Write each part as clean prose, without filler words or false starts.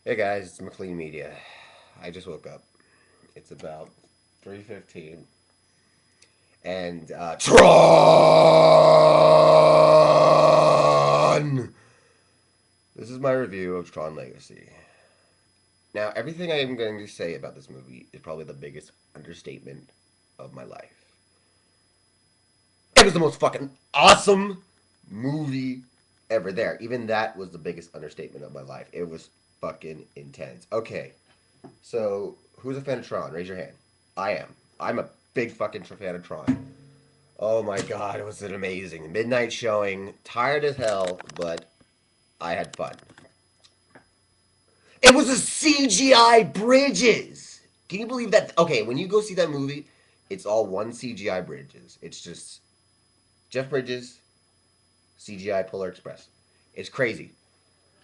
Hey guys, it's McleanMedia. I just woke up. It's about 3:15, and Tron. This is my review of Tron Legacy. Now, everything I am going to say about this movie is probably the biggest understatement of my life. It was the most fucking awesome movie ever. There, even that was the biggest understatement of my life. It was fucking intense. Okay, so who's a fan of Tron? Raise your hand. I am. I'm a big fucking fan of Tron. Oh my god, it was an amazing midnight showing. Tired as hell, but I had fun. It was a CGI Bridges. Can you believe that? Okay, when you go see that movie, it's all one CGI Bridges. It's just Jeff Bridges, CGI Polar Express. It's crazy.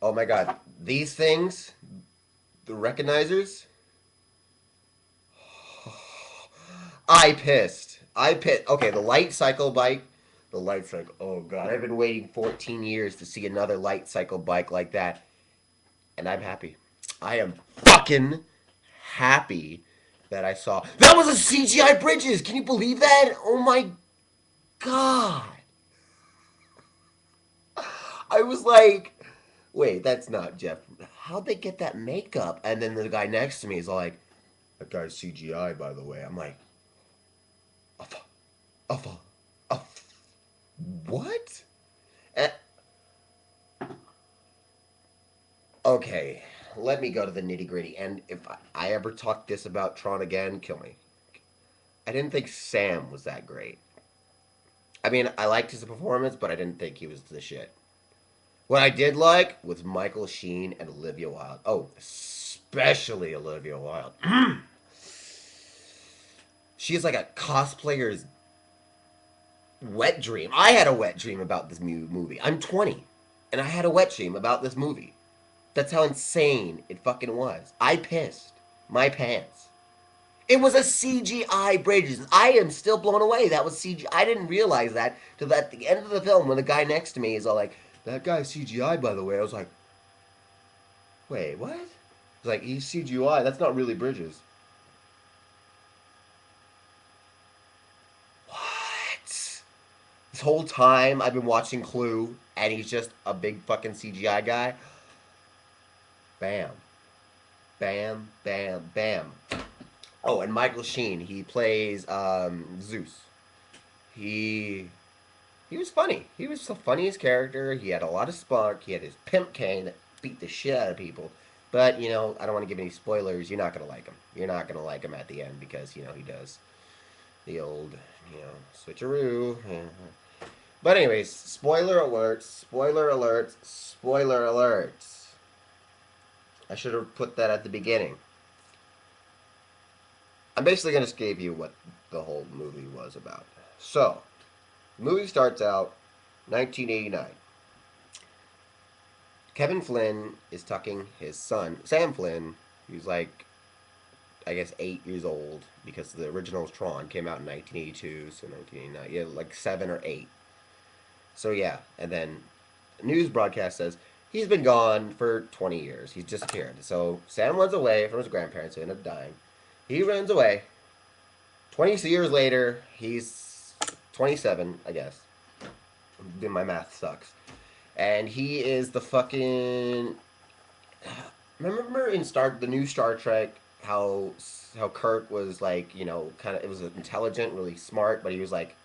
Oh my god, these things, the recognizers, I pissed. I pissed. Okay, the light cycle bike. The light cycle. Oh god, I've been waiting 14 years to see another light cycle bike like that, and I'm happy. I am fucking happy that I saw. That was a CGI Bridges. Can you believe that? Oh my god. I was like, wait, that's not Jeff. How'd they get that makeup? And then the guy next to me is like, that guy's CGI, by the way. I'm like, of, of, what? Uh, okay, let me go to the nitty gritty. And if I ever talk this about Tron again, kill me. I didn't think Sam was that great. I mean, I liked his performance, but I didn't think he was the shit. What I did like was Michael Sheen and Olivia Wilde. Oh, especially Olivia Wilde. She's like a cosplayer's wet dream. I had a wet dream about this movie. I'm 20, and I had a wet dream about this movie. That's how insane it fucking was. I pissed my pants. It was a CGI Bridges. I am still blown away. That was CGI. I didn't realize that till at the end of the film when the guy next to me is all like, "That guy's CGI, by the way." I was like, "Wait, what?" It's like he's CGI. That's not really Bridges. What? This whole time I've been watching Clue, and he's just a big fucking CGI guy. Bam, bam, bam, bam. Oh, and Michael Sheen, he plays Zeus. He he was funny. He was the funniest character. He had a lot of spunk. He had his pimp cane that beat the shit out of people. But I don't want to give any spoilers. You're not gonna like him. You're not gonna like him at the end because he does the old switcheroo. But anyways, spoiler alerts. Spoiler alerts. Spoiler alerts. I should have put that at the beginning. I'm basically gonna just give you what the whole movie was about. So, the movie starts out 1989. Kevin Flynn is tucking his son, Sam Flynn, who's like, I guess, 8 years old, because the original Tron came out in 1982, so 1989, yeah, like 7 or 8. So yeah, and then the news broadcast says he's been gone for 20 years. He's disappeared. So Sam runs away from his grandparents who end up dying. He runs away. 20 years later, he's 27, I guess. My math sucks. And he is the fucking. Remember in the new Star Trek how Kirk was like kind of, it was intelligent, really smart, but he was like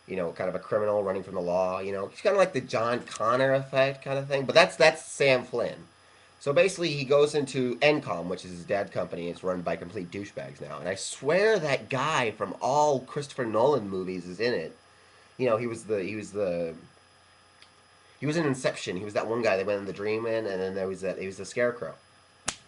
kind of a criminal running from the law. He's kind of like the John Connor effect kind of thing. But that's Sam Flynn. So basically, he goes into Encom, which is his dad's company. It's run by complete douchebags now. And I swear that guy from all Christopher Nolan movies is in it. He was in Inception. He was that one guy that went in the dream in, and then there was that he was the Scarecrow.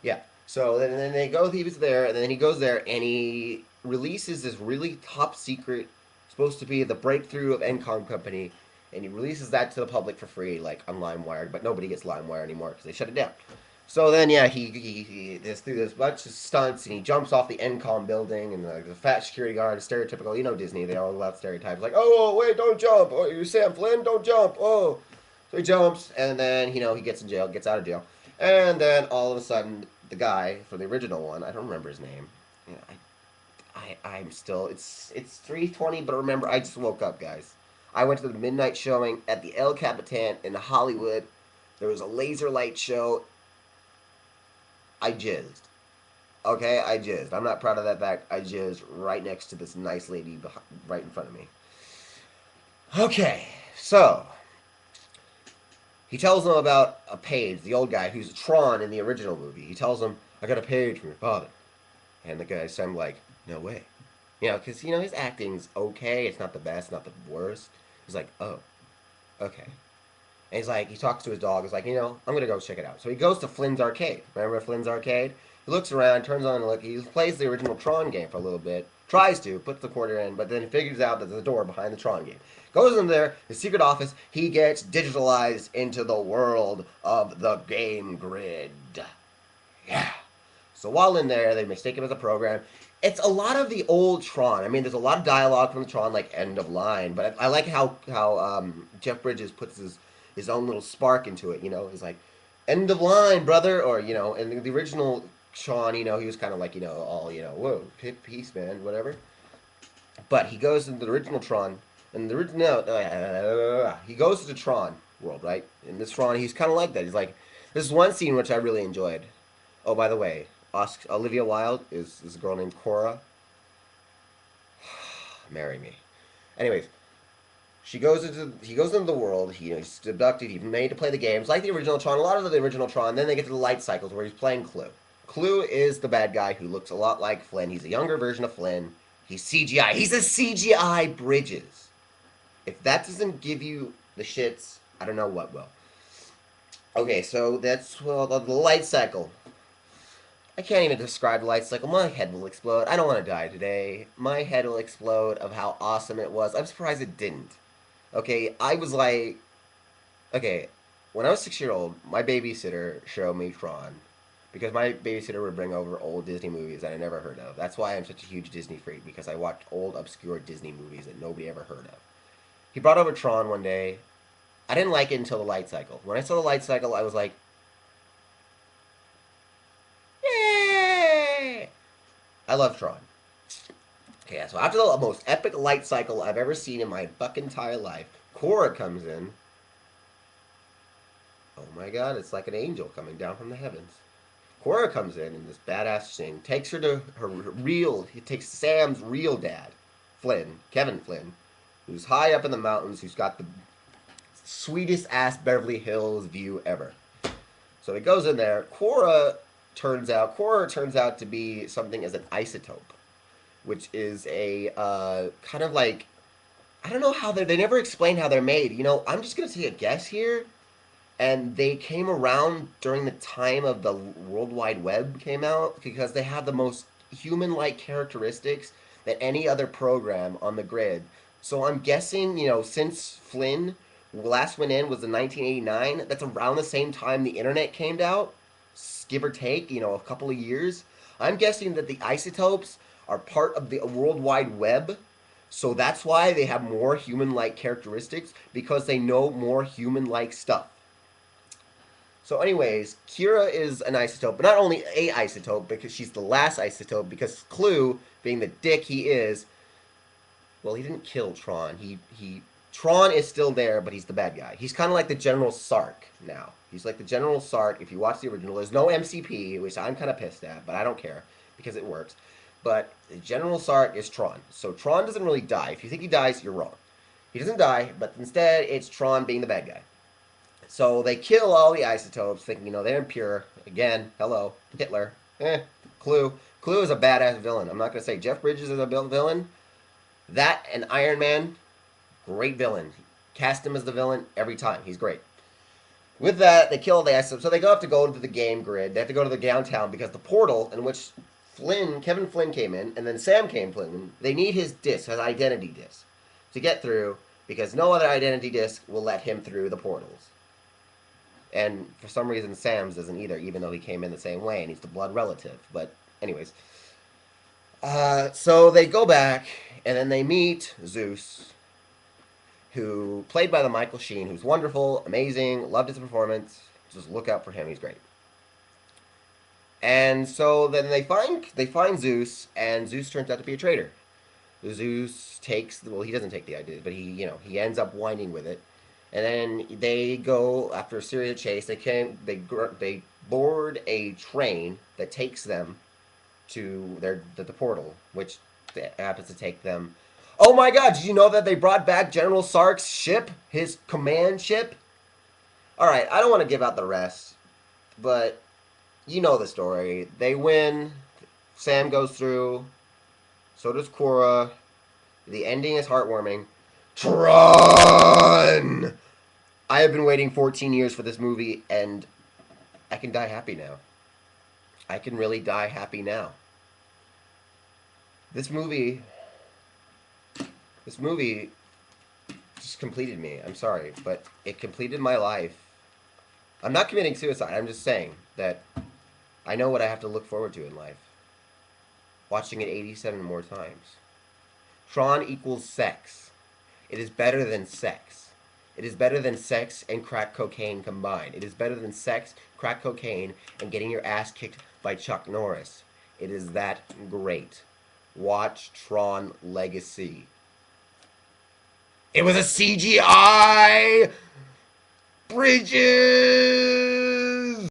Yeah. So then they go. He was there, and then he goes there, and he releases this really top secret, supposed to be the breakthrough of Encom Company, and he releases that to the public for free, like on LimeWire. But nobody gets LimeWire anymore because they shut it down. So then, yeah, he this through this bunch of stunts, and he jumps off the Encom building, and the fat security guard, stereotypical, Disney, they all love stereotypes, like, oh, wait, don't jump, oh, you're Sam Flynn, don't jump, oh. So he jumps, and then, he gets in jail, gets out of jail. And then all of a sudden, the guy from the original one, I don't remember his name. You know, I'm still. It's 3:20, but remember, I just woke up, guys. I went to the midnight showing at the El Capitan in Hollywood. There was a laser light show. I jizzed. Okay, I jizzed. I'm not proud of that fact. I jizzed right next to this nice lady right in front of me. Okay, so he tells them about a page, the old guy who's Tron in the original movie. He tells them, I got a page from your father. And the guy said, I'm like, no way. You know, because, his acting's okay. It's not the best, not the worst. He's like, oh, okay. And he's like, he talks to his dog. He's like, I'm going to go check it out. So he goes to Flynn's arcade. Remember Flynn's arcade? He looks around, turns on and look. He plays the original Tron game for a little bit. Tries to, puts the quarter in, but then he figures out that there's a door behind the Tron game. Goes in there, his secret office. He gets digitalized into the world of the game grid. Yeah. So while in there, they mistake him as a program. It's a lot of the old Tron. I mean, there's a lot of dialogue from the Tron, like end of line. But I like how Jeff Bridges puts his own little spark into it. He's like, end of line, brother, or and the original Tron, he was kind of like all whoa, peace, man, whatever. But he goes into the original Tron, and the original he goes to the Tron world, right? In this Tron, he's kind of like that. He's like, this is one scene which I really enjoyed. Oh, by the way, Olivia Wilde is a girl named Cora. Marry me. Anyways, he goes into the world. He's abducted. He's made to play the games like the original Tron. A lot of the original Tron. Then they get to the light cycles where he's playing Clue. Clue is the bad guy who looks a lot like Flynn. He's a younger version of Flynn. He's CGI. He's a CGI Bridges. If that doesn't give you the shits, I don't know what will. Okay, so that's the light cycle. I can't even describe the light cycle. My head will explode. I don't want to die today. My head will explode of how awesome it was. I'm surprised it didn't. Okay, I was like, okay, when I was 6 years old, my babysitter showed me Tron. Because my babysitter would bring over old Disney movies that I never heard of. That's why I'm such a huge Disney freak, because I watched old, obscure Disney movies that nobody ever heard of. He brought over Tron one day. I didn't like it until the light cycle. When I saw the light cycle, I was like, yay! I love Tron. Okay, so after the most epic light cycle I've ever seen in my fucking entire life, Cora comes in. Oh my god, it's like an angel coming down from the heavens. Cora comes in this badass thing, takes her to he takes Sam's real dad, Flynn, Kevin Flynn, who's high up in the mountains, who's got the sweetest ass Beverly Hills view ever. So he goes in there. Cora turns out to be something as an isotope, which is a kind of like, I don't know how they never explain how they're made. I'm just gonna take a guess here. And they came around during the time of the World Wide Web came out, because they have the most human-like characteristics that any other program on the grid. So I'm guessing, since Flynn last went in was in 1989, that's around the same time the internet came out, give or take, a couple of years. I'm guessing that the isotopes are part of the World Wide Web. So that's why they have more human-like characteristics, because they know more human-like stuff. So anyways, Kira is an isotope, but not only a isotope, because she's the last isotope, because Clue, being the dick he is, well, he didn't kill Tron. Tron is still there, but he's the bad guy. He's kind of like the General Sark now. He's like the General Sark. If you watch the original, there's no MCP, which I'm kind of pissed at, but I don't care, because it works. But the General Sark is Tron. So Tron doesn't really die. If you think he dies, you're wrong. He doesn't die, but instead it's Tron being the bad guy. So they kill all the isotopes, thinking, they're impure. Again, hello, Hitler. Clue. Clue is a badass villain. I'm not going to say Jeff Bridges is a villain. That and Iron Man, great villain. Cast him as the villain every time. He's great. With that, they kill the isotopes. So they have to go to the game grid. They have to go to the downtown, because the portal in which Kevin Flynn came in, and then Sam came in, they need his disc, his identity disc, to get through, because no other identity disc will let him through the portals. And for some reason, Sam's doesn't either, even though he came in the same way, and he's the blood relative. But anyways. So they go back, and then they meet Zeus, played by the Michael Sheen, who's wonderful, amazing, loved his performance. Just look out for him, he's great. And so then they find Zeus, and Zeus turns out to be a traitor. Zeus takes, well, he doesn't take the idea, but he ends up whining with it. And then they go after a series of chase. They board a train that takes them to the portal, which happens to take them. Oh my God! Did you know that they brought back General Sark's ship, his command ship? All right, I don't want to give out the rest, but you know the story. They win. Sam goes through. So does Korra. The ending is heartwarming. Tron! I have been waiting 14 years for this movie, and I can die happy now. I can really die happy now. This movie, this movie just completed me. I'm sorry, but it completed my life. I'm not committing suicide. I'm just saying that I know what I have to look forward to in life. Watching it 87 more times. Tron equals sex. It is better than sex. It is better than sex and crack cocaine combined. It is better than sex, crack cocaine, and getting your ass kicked by Chuck Norris. It is that great. Watch Tron Legacy. It was a CGI Bridges!